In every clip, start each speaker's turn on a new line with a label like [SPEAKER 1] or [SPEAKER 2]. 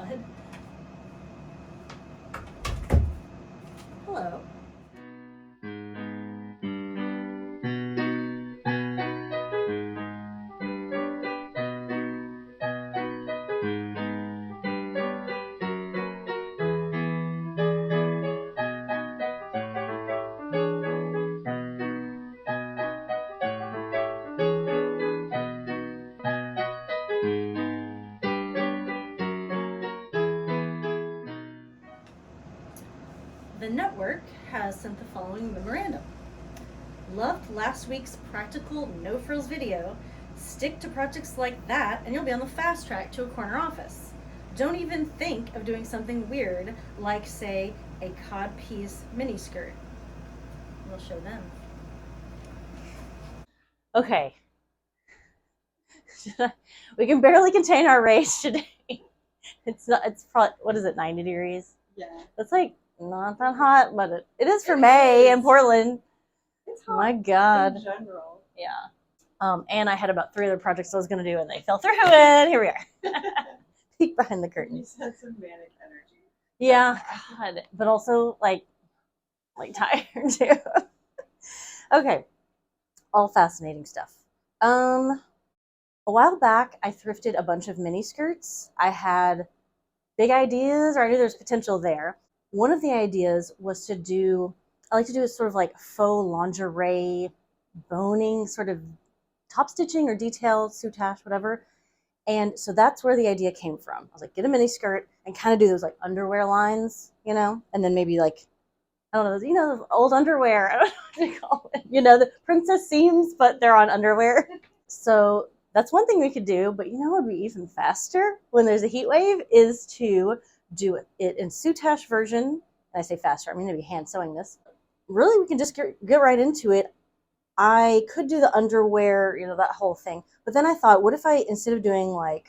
[SPEAKER 1] ahead. Hello. The network has sent the following memorandum. Loved last week's practical no frills video. Stick to projects like that and you'll be on the fast track to a corner office. Don't even think of doing something weird like, say, a codpiece miniskirt. We'll show them. Okay. We can barely contain our rage today. It's probably, what is it, 90 degrees?
[SPEAKER 2] Yeah.
[SPEAKER 1] That's like not that hot, but it is for May in Portland.
[SPEAKER 2] It's hot.
[SPEAKER 1] My God.
[SPEAKER 2] In general.
[SPEAKER 1] Yeah. And I had about 3 other projects I was going to do, and they fell through, and here we are. Peek behind the curtain.
[SPEAKER 2] You had some manic energy.
[SPEAKER 1] Yeah, God, but also like tired too. Okay, all fascinating stuff. A while back, I thrifted a bunch of mini skirts. I had big ideas, or I knew there was potential there. One of the ideas was I like to do a sort of like faux lingerie boning, sort of top stitching or detail, soutache, whatever. And so that's where the idea came from. I was like, get a mini skirt and kind of do those like underwear lines, you know, and then maybe like, I don't know, old underwear. I don't know what to call it. The princess seams, but they're on underwear. So that's one thing we could do, but what would be even faster when there's a heat wave is to do it in soutache version. And I say faster, I'm going to be hand sewing this. Really, we can just get right into it. I could do the underwear, that whole thing. But then I thought, what if I, instead of doing like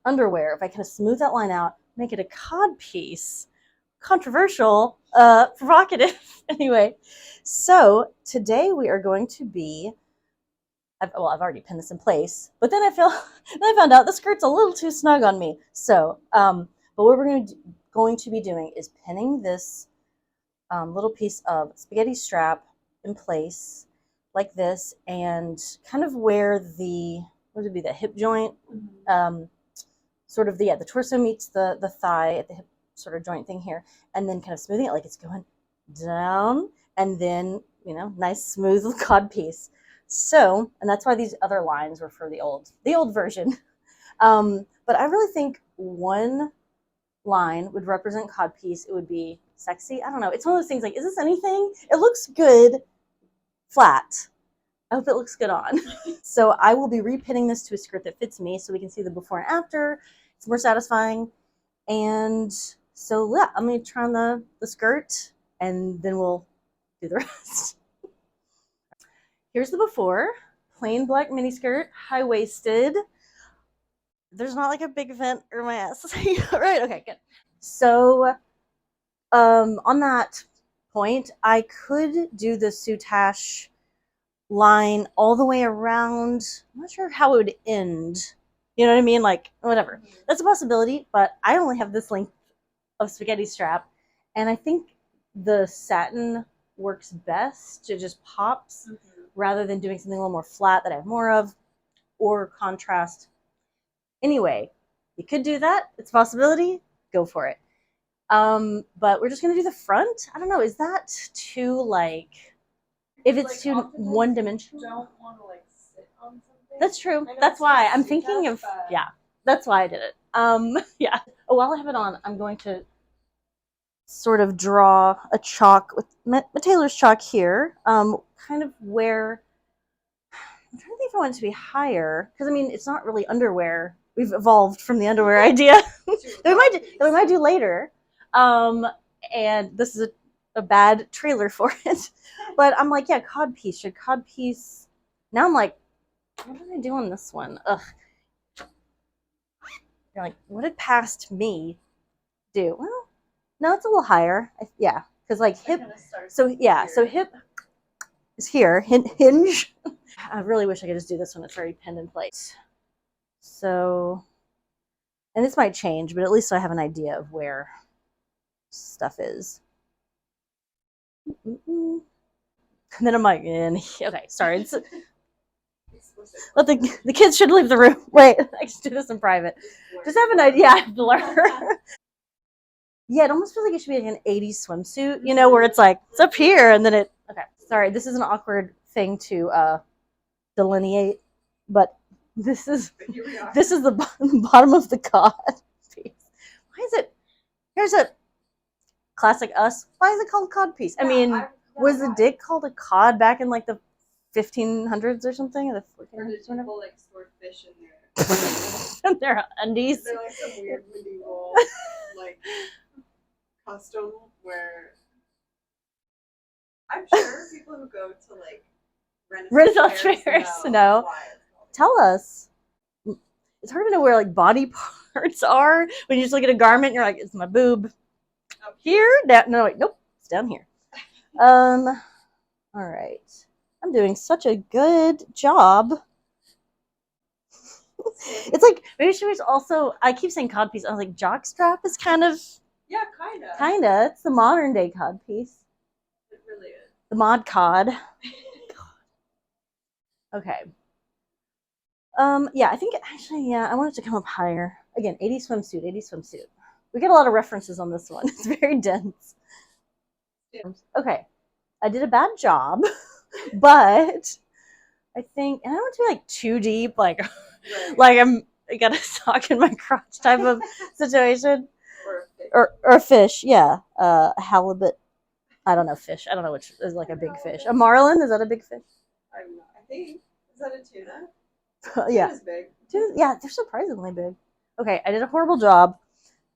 [SPEAKER 1] underwear, if I kind of smooth that line out, make it a cod piece? Controversial, provocative. Anyway, so today we are going to be, I've already pinned this in place, but then I found out the skirt's a little too snug on me. So, but what we're going to be doing is pinning this little piece of spaghetti strap in place like this, and kind of where the hip joint, sort of the torso meets the thigh at the hip sort of joint thing here, and then kind of smoothing it like it's going down, and then nice smooth cod piece. So, and that's why these other lines were for the old version. But I really think one line would represent cod piece. It would be sexy. I don't know. It's one of those things like, is this anything? It looks good flat. I hope it looks good on. So I will be repinning this to a skirt that fits me so we can see the before and after. It's more satisfying. And so yeah, I'm going to try on the skirt and then we'll do the rest. Here's the before. Plain black miniskirt, high-waisted. There's not like a big vent or my ass. Right, okay, good. So on that point, I could do the soutache line all the way around. I'm not sure how it would end. You know what I mean? Like, whatever. That's a possibility, but I only have this length of spaghetti strap, and I think the satin works best. It just pops rather than doing something a little more flat that I have more of, or contrast. Anyway, you could do that. It's a possibility. Go for it. But we're just going to do the front. I don't know. Is that too like, if it's too one-dimensional?
[SPEAKER 2] Don't want to like sit on something.
[SPEAKER 1] That's true. That's why I'm thinking of, yeah, that's why I did it. Yeah. Oh, while I have it on, I'm going to sort of draw a chalk with my tailor's chalk here, kind of where, I'm trying to think if I want it to be higher, because I mean, it's not really underwear. We've evolved from the underwear idea that we might do later. And this is a bad trailer for it. But I'm like, yeah, codpiece. Should codpiece, now I'm like, what did I do on this one? Ugh. You're like, what did past me do? Well, no, it's a little higher. Yeah, because like hip, so yeah, so hip is here, hinge. I really wish I could just do this when it's already pinned in place. So And this might change, but at least I have an idea of where stuff is. And then I'm like, okay, sorry. Let the kids should leave the room. Wait, I just do this in private. Just have an idea. I have to learn. Yeah, it almost feels like it should be like an 80s swimsuit, you know, where it's like, it's up here, and then it, okay. Sorry, this is an awkward thing to delineate, but this is the bottom of the cod piece. Why is it, here's a classic us. Why is it called cod piece? I mean, was the dick called a cod back in like the 1500s or something? The 1400s,
[SPEAKER 2] people like stored fish in
[SPEAKER 1] in their undies.
[SPEAKER 2] They're like some weird medieval like custom where I'm sure people who go to like
[SPEAKER 1] Renaissance fairs know. Tell us. It's hard to know where like body parts are when you just look at a garment and you're like, it's my boob.
[SPEAKER 2] Up
[SPEAKER 1] Here? No, wait, nope. It's down here. All right. I'm doing such a good job. It's like, maybe she was also, I keep saying codpiece. I was like, jockstrap is kind of.
[SPEAKER 2] Yeah, kind of.
[SPEAKER 1] Kind of. It's the modern day codpiece.
[SPEAKER 2] It really is.
[SPEAKER 1] The mod cod. Okay. Yeah, I think actually, yeah, I want it to come up higher. Again, 80s swimsuit, 80s swimsuit. We get a lot of references on this one. It's very dense. Yeah. Okay. I did a bad job, but I think, and I don't want to be like too deep, like, right. Like I got a sock in my crotch type of situation. Or a fish, yeah. A halibut. I don't know, fish. I don't know which is like a big fish. A marlin, is that a big fish?
[SPEAKER 2] I think. Is that a tuna?
[SPEAKER 1] Yeah.
[SPEAKER 2] Tuna's big.
[SPEAKER 1] Yeah, they're surprisingly big. Okay, I did a horrible job,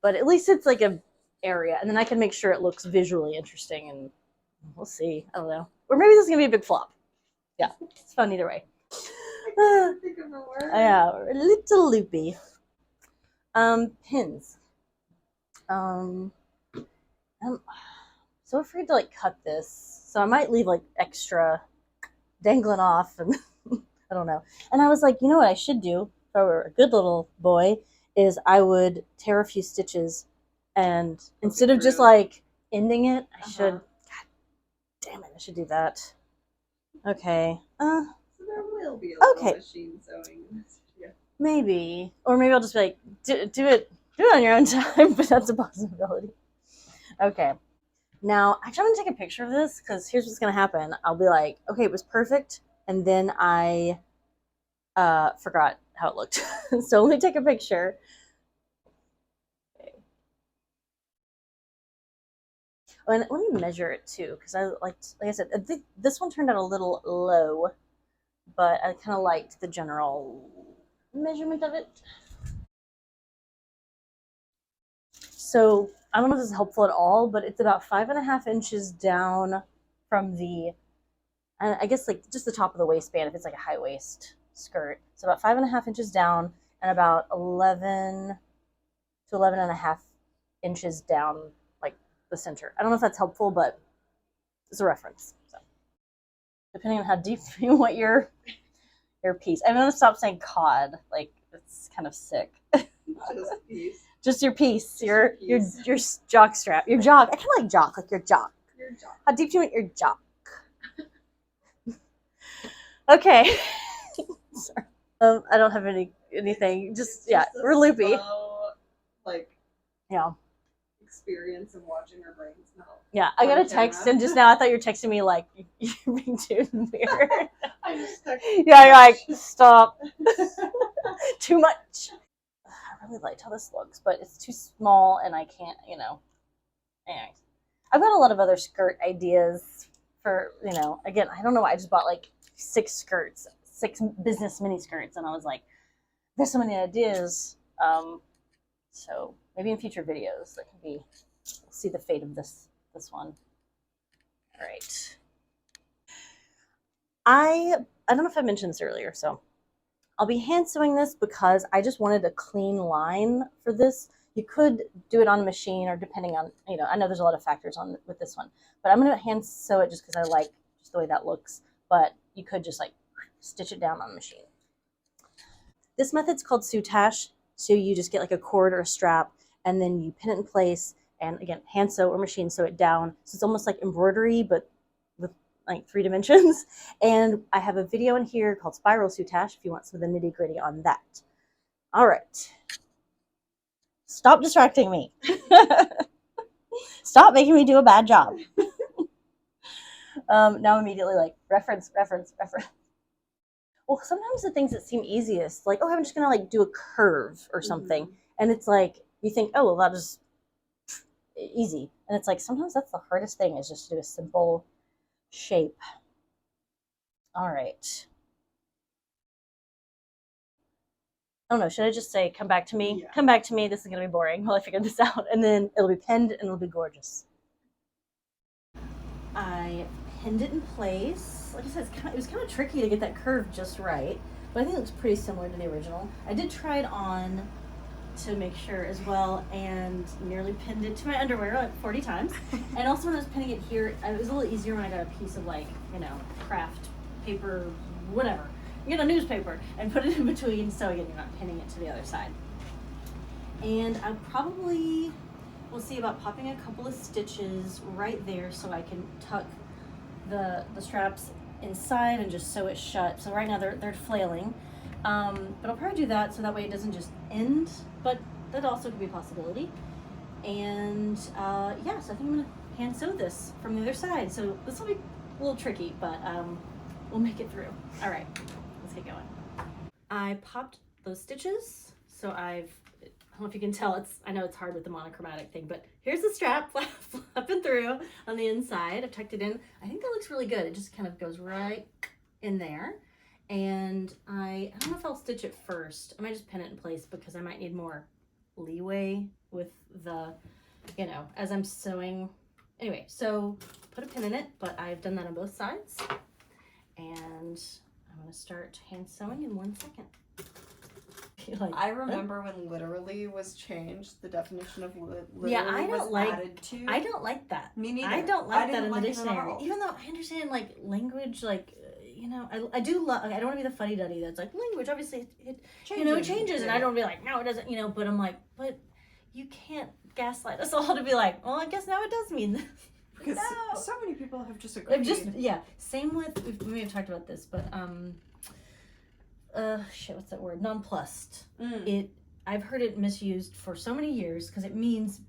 [SPEAKER 1] but at least it's like a area, and then I can make sure it looks visually interesting, and we'll see. I don't know. Or maybe this is going to be a big flop. Yeah, it's fun either way.
[SPEAKER 2] I can't think of a word.
[SPEAKER 1] Yeah, a little loopy. Pins. I'm so afraid to like cut this, so I might leave like extra dangling off, and I don't know. And I was like, you know what I should do if I were a good little boy is I would tear a few stitches, and instead of just like ending it, I should. God damn it, I should do that. Okay.
[SPEAKER 2] So there will be a little machine sewing. Yeah.
[SPEAKER 1] Maybe, or maybe I'll just be like, do it on your own time, but that's a possibility. Okay. Now, actually, I'm going to take a picture of this because here's what's going to happen. I'll be like, okay, it was perfect. And then I forgot how it looked. So let me take a picture. Okay. Oh, and let me measure it too because I like I said, I think this one turned out a little low, but I kind of liked the general measurement of it. So I don't know if this is helpful at all, but it's about 5.5 inches down from the, I guess like just the top of the waistband if it's like a high waist skirt. So about 5.5 inches down and about 11 to 11.5 inches down like the center. I don't know if that's helpful, but it's a reference. So depending on how deep you want your piece. I'm gonna stop saying cod. Like it's kind of sick.
[SPEAKER 2] Just piece.
[SPEAKER 1] Just your piece, your jock strap, your jock. I kind of like jock, like your jock.
[SPEAKER 2] Your jock.
[SPEAKER 1] How deep do you want your jock? Okay. Sorry. I don't have anything. Just yeah, we're loopy.
[SPEAKER 2] Slow, like
[SPEAKER 1] yeah.
[SPEAKER 2] Experience of watching our brains melt.
[SPEAKER 1] Yeah, I got a text, and just now I thought you were texting me like you're being too weird.
[SPEAKER 2] I just texted.
[SPEAKER 1] Yeah, you're like stop. Too much. I really liked how this looks, but it's too small and I can't, you know. Anyways, I've got a lot of other skirt ideas for, you know, again, I don't know why I just bought like 6 skirts, 6 business mini skirts, and I was like, there's so many ideas. So maybe in future videos that can be, we'll see the fate of this one. All right. I don't know if I mentioned this earlier, so I'll be hand sewing this because I just wanted a clean line for this. You could do it on a machine or depending on, you know, I know there's a lot of factors on with this one, but I'm going to hand sew it just because I like just the way that looks, but you could just like stitch it down on the machine. This method's called soutache. So you just get like a cord or a strap, and then you pin it in place, and again, hand sew or machine sew it down. So it's almost like embroidery, but with like 3 dimensions. And I have a video in here called Spiral Soutache if you want some of the nitty gritty on that. All right. Stop distracting me. Stop making me do a bad job. Now immediately like reference. Well, sometimes the things that seem easiest, like, oh, I'm just gonna like do a curve or something, and it's like you think, oh, well, that is easy, and it's like sometimes that's the hardest thing is just to do a simple shape. All right. Oh no, should I just say, come back to me?
[SPEAKER 2] Yeah.
[SPEAKER 1] Come back to me. This is gonna be boring while I figure this out, and then it'll be pinned and it'll be gorgeous. I pinned it in place. Like I said, it was kind of tricky to get that curve just right, but I think it looks pretty similar to the original. I did try it on to make sure as well, and nearly pinned it to my underwear like 40 times. And also when I was pinning it here, it was a little easier when I got a piece of like, you know, craft paper, whatever. You get a newspaper and put it in between, so again, you're not pinning it to the other side. And I probably will see about popping a couple of stitches right there so I can tuck the straps inside and just sew it shut. So right now they're flailing, but I'll probably do that so that way it doesn't just end, but that also could be a possibility. And yeah, so I think I'm gonna hand sew this from the other side. So this will be a little tricky, but we'll make it through. All right, let's get going. I popped those stitches, so I don't know if you can tell, I know it's hard with the monochromatic thing, but here's the strap flapping through on the inside. I've tucked it in. I think that looks really good. It just kind of goes right in there. And I don't know if I'll stitch it first. I might just pin it in place because I might need more leeway with the, you know, as I'm sewing. Anyway, so put a pin in it, but I've done that on both sides. And I'm gonna start hand sewing in 1 second. Like,
[SPEAKER 2] I remember when literally was changed, the definition of literally
[SPEAKER 1] yeah, I don't
[SPEAKER 2] was
[SPEAKER 1] like,
[SPEAKER 2] added to.
[SPEAKER 1] I don't like that.
[SPEAKER 2] Me neither.
[SPEAKER 1] I don't like that in
[SPEAKER 2] like
[SPEAKER 1] the dictionary. Even though I understand like language, like, you know, I do love, I don't want to be the fuddy-duddy that's like, language, obviously, it you know, it changes, and I don't be like, no, it doesn't, you know, but I'm like, but you can't gaslight us all to be like, well, I guess now it does mean this.
[SPEAKER 2] Because
[SPEAKER 1] No.
[SPEAKER 2] so many people have just agreed.
[SPEAKER 1] Yeah, same with, we may have talked about this, but, shit, what's that word? Nonplussed. I've heard it misused for so many years because it means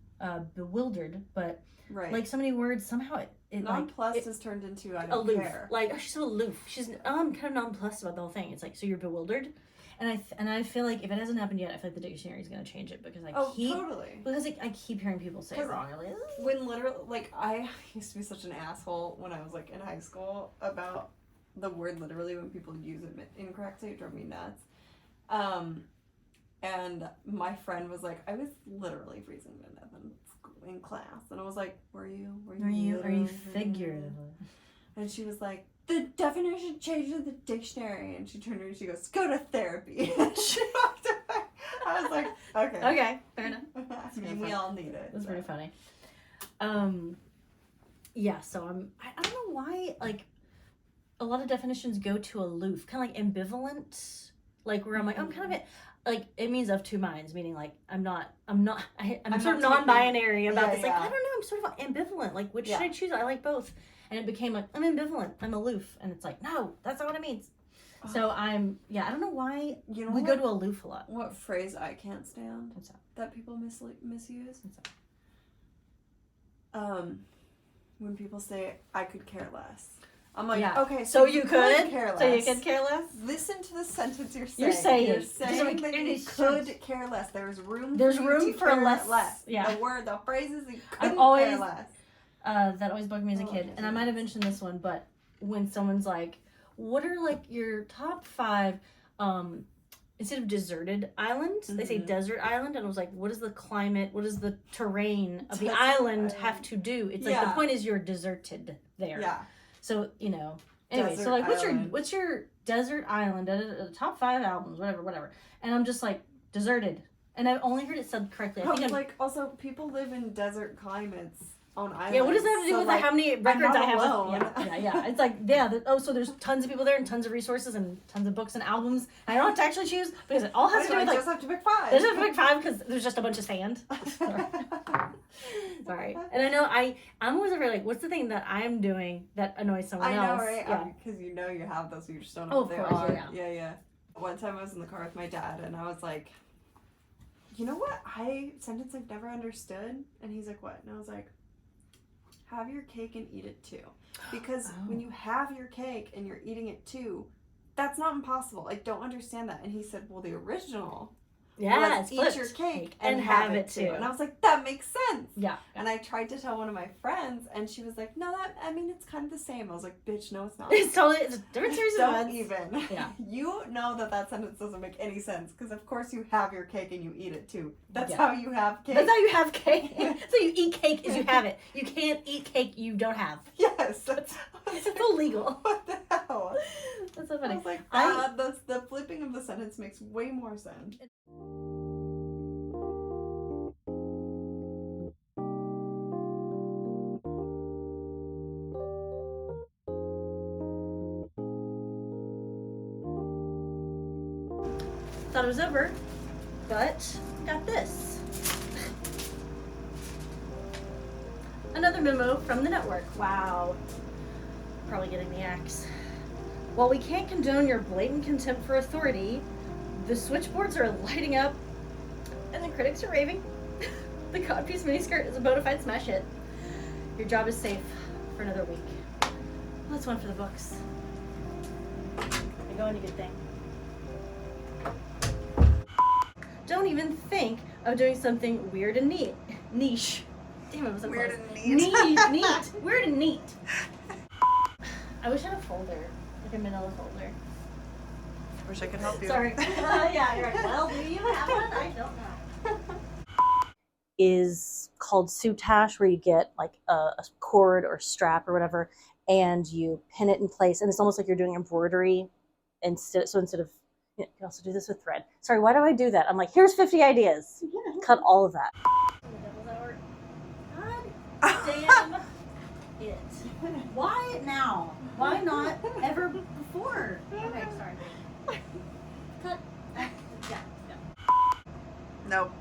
[SPEAKER 1] bewildered, but
[SPEAKER 2] right.
[SPEAKER 1] like so many words, somehow it
[SPEAKER 2] nonplussed
[SPEAKER 1] like,
[SPEAKER 2] has turned into I don't
[SPEAKER 1] aloof.
[SPEAKER 2] care.
[SPEAKER 1] Like, oh, she's so aloof. She's I'm kind of nonplussed about the whole thing. It's like, so you're bewildered, and I feel like if it hasn't happened yet, I feel like the dictionary is gonna change it because I keep hearing people say it wrong. Like,
[SPEAKER 2] when literally, like, I used to be such an asshole when I was like in high school about the word literally when people use it incorrectly. It drove me nuts. And my friend was like, I was literally freezing to death in class, and I was like, were you figuratively? And she was like, the definition changed in the dictionary, and she turned around and she goes, go to therapy. And she walked away. I was like, okay,
[SPEAKER 1] fair enough.
[SPEAKER 2] I mean, we all need it.
[SPEAKER 1] That's pretty funny. Yeah, so I don't know why, like, a lot of definitions go to aloof, kind of like ambivalent, like where I'm like, I'm kind of like, it means of two minds, meaning like I'm sort of non-binary about this. Like, I don't know, I'm sort of ambivalent. Like, which should I choose? I like both. And it became like, I'm ambivalent, I'm aloof. And it's like, no, that's not what it means. So I don't know why we go to aloof a lot.
[SPEAKER 2] What phrase I can't stand?
[SPEAKER 1] What's that?
[SPEAKER 2] That people misuse?
[SPEAKER 1] What's that?
[SPEAKER 2] When people say, I could care less. I'm like, okay,
[SPEAKER 1] so you could
[SPEAKER 2] care less.
[SPEAKER 1] So you could care less?
[SPEAKER 2] Listen to the sentence you're saying.
[SPEAKER 1] You're saying
[SPEAKER 2] that you could care less. There's room
[SPEAKER 1] for less. Yeah.
[SPEAKER 2] The phrases you couldn't care less.
[SPEAKER 1] That always bugged me as a kid. And I might have mentioned this one, but when someone's like, what are like your top 5, instead of deserted islands, they say desert island, and I was like, what is the climate, what does the terrain of the island have to do? It's like, the point is you're deserted there. Yeah. So, you know, anyway, desert so like, what's your desert island, top 5 albums, whatever. And I'm just like, deserted. And I've only heard it said correctly. I think
[SPEAKER 2] like, also, people live in desert climates. own island.
[SPEAKER 3] Yeah, what does that have to do with how many records I have?
[SPEAKER 2] Alone.
[SPEAKER 3] Yeah. It's like, so there's tons of people there and tons of resources and tons of books and albums. And I don't have to actually choose because it all has to do with
[SPEAKER 2] I just have to pick 5.
[SPEAKER 3] I just have to pick 5 because there's just a bunch of sand. Sorry. And I know I'm always afraid, like, what's the thing that I'm doing that annoys someone else?
[SPEAKER 2] I know, right?
[SPEAKER 3] Yeah.
[SPEAKER 2] Because you know you have those, you just don't know what they
[SPEAKER 3] course,
[SPEAKER 2] are. Yeah. One time I was in the car with my dad and I was like, you know what sentence I've never understood? And he's like, what? And I was like, have your cake and eat it too. Because when you have your cake and you're eating it too, that's not impossible. I don't understand that. And he said, well, the original was eat your cake and have it too. And I was like, that makes sense.
[SPEAKER 3] Yeah.
[SPEAKER 2] And I tried to tell one of my friends and she was like, no, it's kind of the same. I was like, bitch, no, it's not.
[SPEAKER 3] It's a different series of
[SPEAKER 2] Don't
[SPEAKER 3] events.
[SPEAKER 2] even.
[SPEAKER 3] Yeah.
[SPEAKER 2] You know that sentence doesn't make any sense because of course you have your cake and you eat it too. That's how you have cake.
[SPEAKER 3] That's how you have cake. So you eat cake as you have it. You can't eat cake you don't have.
[SPEAKER 2] Yes.
[SPEAKER 3] It's illegal.
[SPEAKER 2] What the hell?
[SPEAKER 3] That's so funny.
[SPEAKER 2] I was like, the flipping of the sentence makes way more sense.
[SPEAKER 3] Thought it was over, but got this. Another memo from the network. Wow. Probably getting the axe. While we can't condone your blatant contempt for authority, the switchboards are lighting up and the critics are raving. The codpiece miniskirt is a bona fide smash hit. Your job is safe for another week. Well, that's one for the books. They go any good thing. Don't even think of doing something weird and niche. Damn, it was so
[SPEAKER 2] Weird
[SPEAKER 3] close.
[SPEAKER 2] and neat.
[SPEAKER 3] Neat. Weird and neat. I wish I had a folder, like a manila folder.
[SPEAKER 2] Wish I could help you.
[SPEAKER 3] Sorry. Yeah, you're right. Well, do you have one? I don't know.
[SPEAKER 1] Is called soutache, where you get like a cord or strap or whatever, and you pin it in place, and it's almost like you're doing embroidery instead of, you can also do this with thread. Sorry, why do I do that? I'm like, here's 50 ideas. Cut all of that.
[SPEAKER 3] God damn it. Why now? Why not ever before? Okay, sorry. Cut. Yeah.
[SPEAKER 2] Nope.